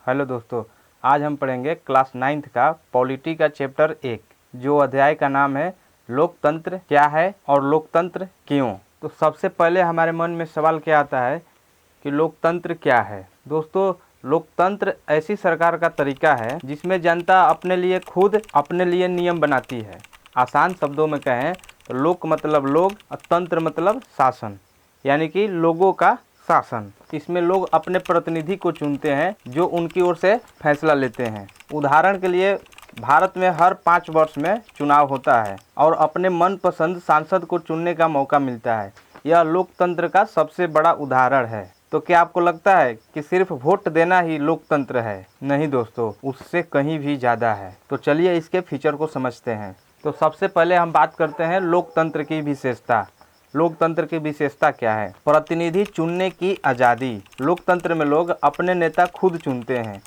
Hello दोस्तों, आज हम पढ़ेंगे क्लास 9th का पॉलिटी का चैप्टर 1, जो अध्याय का नाम है लोकतंत्र क्या है और लोकतंत्र क्यों। तो सबसे पहले हमारे मन में सवाल क्या आता है कि लोकतंत्र क्या है। दोस्तों, लोकतंत्र ऐसी सरकार का तरीका है जिसमें जनता अपने लिए खुद अपने लिए नियम बनाती है। आसान शब्दों में कहें तो लोक मतलब लोग और तंत्र मतलब शासन, यानी कि लोगों का शासन। इसमें लोग अपने प्रतिनिधि को चुनते हैं जो उनकी ओर से फैसला लेते हैं। उदाहरण के लिए भारत में हर 5 वर्ष में चुनाव होता है और अपने मनपसंद सांसद को चुनने का मौका मिलता है। यह लोकतंत्र का सबसे बड़ा उदाहरण है। तो क्या आपको लगता है कि सिर्फ वोट देना ही लोकतंत्र है? नहीं दोस्तों, उससे कहीं भी ज़्यादा है। तो चलिए इसके फीचर को समझते हैं। तो सबसे पहले हम बात करते हैं लोकतंत्र की विशेषता। लोकतंत्र की विशेषता क्या है? प्रतिनिधि चुनने की आज़ादी। लोकतंत्र में लोग अपने नेता खुद चुनते हैं।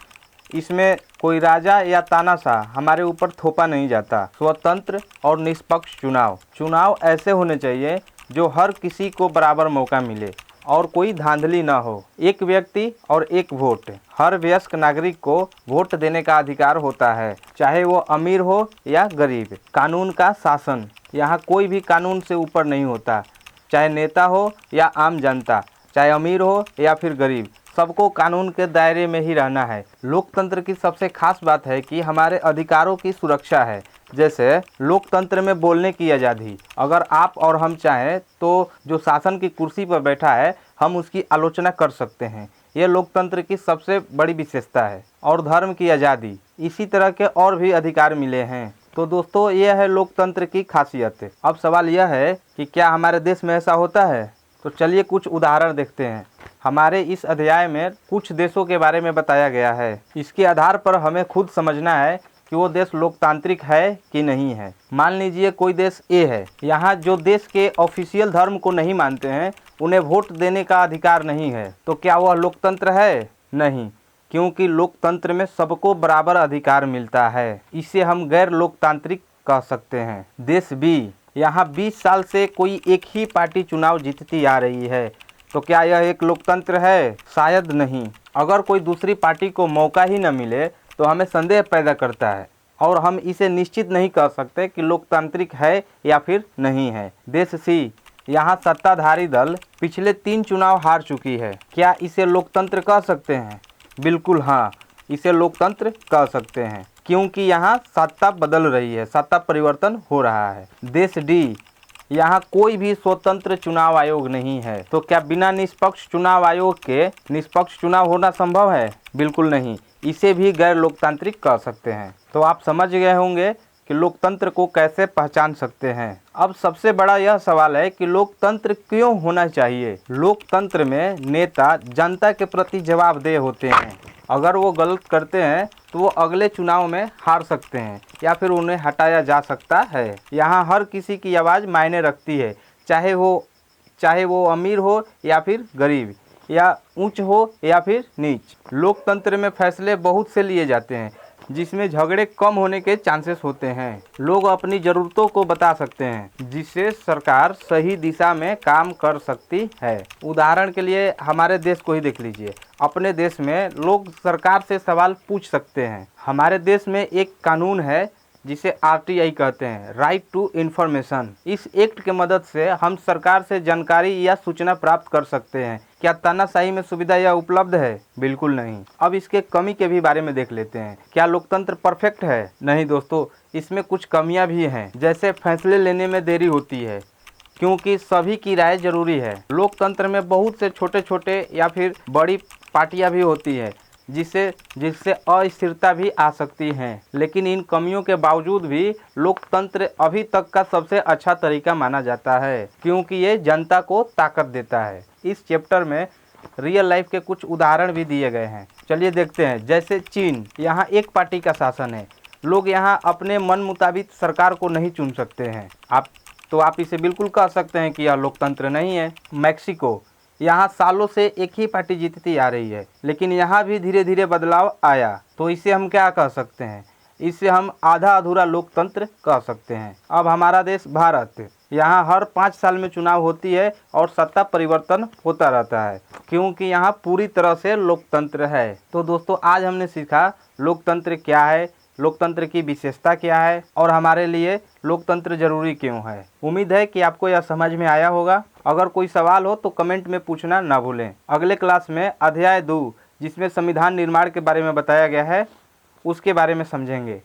इसमें कोई राजा या तानाशाह हमारे ऊपर थोपा नहीं जाता। स्वतंत्र और निष्पक्ष चुनाव। चुनाव ऐसे होने चाहिए जो हर किसी को बराबर मौका मिले और कोई धांधली ना हो। एक व्यक्ति और एक वोट। हर वयस्क नागरिक को वोट देने का अधिकार होता है, चाहे वो अमीर हो या गरीब। कानून का शासन। यहाँ कोई भी कानून से ऊपर नहीं होता, चाहे नेता हो या आम जनता, चाहे अमीर हो या फिर गरीब, सबको कानून के दायरे में ही रहना है। लोकतंत्र की सबसे खास बात है कि हमारे अधिकारों की सुरक्षा है। जैसे लोकतंत्र में बोलने की आज़ादी। अगर आप और हम चाहें तो जो शासन की कुर्सी पर बैठा है, हम उसकी आलोचना कर सकते हैं। यह लोकतंत्र की सबसे बड़ी विशेषता है। और धर्म की आज़ादी। इसी तरह के और भी अधिकार मिले हैं। तो दोस्तों, यह है लोकतंत्र की खासियत। अब सवाल यह है कि क्या हमारे देश में ऐसा होता है? तो चलिए कुछ उदाहरण देखते हैं। हमारे इस अध्याय में कुछ देशों के बारे में बताया गया है। इसके आधार पर हमें खुद समझना है कि वो देश लोकतांत्रिक है कि नहीं है। मान लीजिए कोई देश ए है। यहाँ जो देश के ऑफिशियल धर्म को नहीं मानते हैं, उन्हें वोट देने का अधिकार नहीं है। तो क्या वह लोकतंत्र है? नहीं, क्योंकि लोकतंत्र में सबको बराबर अधिकार मिलता है। इसे हम गैर लोकतांत्रिक कह सकते हैं। देश बी। यहाँ 20 साल से कोई एक ही पार्टी चुनाव जीतती आ रही है। तो क्या यह एक लोकतंत्र है? शायद नहीं। अगर कोई दूसरी पार्टी को मौका ही न मिले तो हमें संदेह पैदा करता है और हम इसे निश्चित नहीं कह सकते कि लोकतांत्रिक है या फिर नहीं है। देश सी। यहाँ सत्ताधारी दल पिछले 3 चुनाव हार चुकी है। क्या इसे लोकतंत्र कह सकते हैं? बिल्कुल हाँ, इसे लोकतंत्र कह सकते हैं, क्योंकि यहाँ सत्ता बदल रही है, सत्ता परिवर्तन हो रहा है। देश डी। यहाँ कोई भी स्वतंत्र चुनाव आयोग नहीं है। तो क्या बिना निष्पक्ष चुनाव आयोग के निष्पक्ष चुनाव होना संभव है? बिल्कुल नहीं। इसे भी गैर लोकतांत्रिक कह सकते हैं। तो आप समझ गए होंगे कि लोकतंत्र को कैसे पहचान सकते हैं। अब सबसे बड़ा यह सवाल है कि लोकतंत्र क्यों होना चाहिए। लोकतंत्र में नेता जनता के प्रति जवाबदेह होते हैं। अगर वो गलत करते हैं तो वो अगले चुनाव में हार सकते हैं या फिर उन्हें हटाया जा सकता है। यहाँ हर किसी की आवाज़ मायने रखती है, चाहे वो अमीर हो या फिर गरीब, या उच्च हो या फिर नीच। लोकतंत्र में फैसले बहुत से लिए जाते हैं जिसमें झगड़े कम होने के चांसेस होते हैं। लोग अपनी ज़रूरतों को बता सकते हैं, जिससे सरकार सही दिशा में काम कर सकती है। उदाहरण के लिए हमारे देश को ही देख लीजिए। अपने देश में लोग सरकार से सवाल पूछ सकते हैं। हमारे देश में एक कानून है जिसे आरटीआई कहते हैं, राइट टू इन्फॉर्मेशन। इस एक्ट के मदद से हम सरकार से जानकारी या सूचना प्राप्त कर सकते हैं। क्या तानाशाही में सुविधा यह उपलब्ध है? बिल्कुल नहीं। अब इसके कमी के भी बारे में देख लेते हैं। क्या लोकतंत्र परफेक्ट है? नहीं दोस्तों, इसमें कुछ कमियां भी हैं। जैसे फैसले लेने में देरी होती है, क्योंकि सभी की राय जरूरी है। लोकतंत्र में बहुत से छोटे छोटे या फिर बड़ी पार्टियां भी होती है, जिससे अस्थिरता भी आ सकती है। लेकिन इन कमियों के बावजूद भी लोकतंत्र अभी तक का सबसे अच्छा तरीका माना जाता है, क्योंकि ये जनता को ताकत देता है। इस चैप्टर में रियल लाइफ के कुछ उदाहरण भी दिए गए हैं। चलिए देखते हैं। जैसे चीन। यहाँ एक पार्टी का शासन है। लोग यहाँ अपने मन मुताबिक सरकार को नहीं चुन सकते हैं। आप इसे बिल्कुल कह सकते हैं कि यह लोकतंत्र नहीं है। मैक्सिको। यहाँ सालों से एक ही पार्टी जीतती आ रही है, लेकिन यहाँ भी धीरे धीरे बदलाव आया। तो इसे हम क्या कह सकते हैं? इसे हम आधा अधूरा लोकतंत्र कह सकते हैं। अब हमारा देश भारत। यहाँ हर 5 साल में चुनाव होती है और सत्ता परिवर्तन होता रहता है, क्योंकि यहाँ पूरी तरह से लोकतंत्र है। तो दोस्तों आज हमने सीखा लोकतंत्र क्या है, लोकतंत्र की विशेषता क्या है और हमारे लिए लोकतंत्र जरूरी क्यों है। उम्मीद है कि आपको यह समझ में आया होगा। अगर कोई सवाल हो तो कमेंट में पूछना ना भूलें। अगले क्लास में अध्याय 2 जिसमें संविधान निर्माण के बारे में बताया गया है उसके बारे में समझेंगे।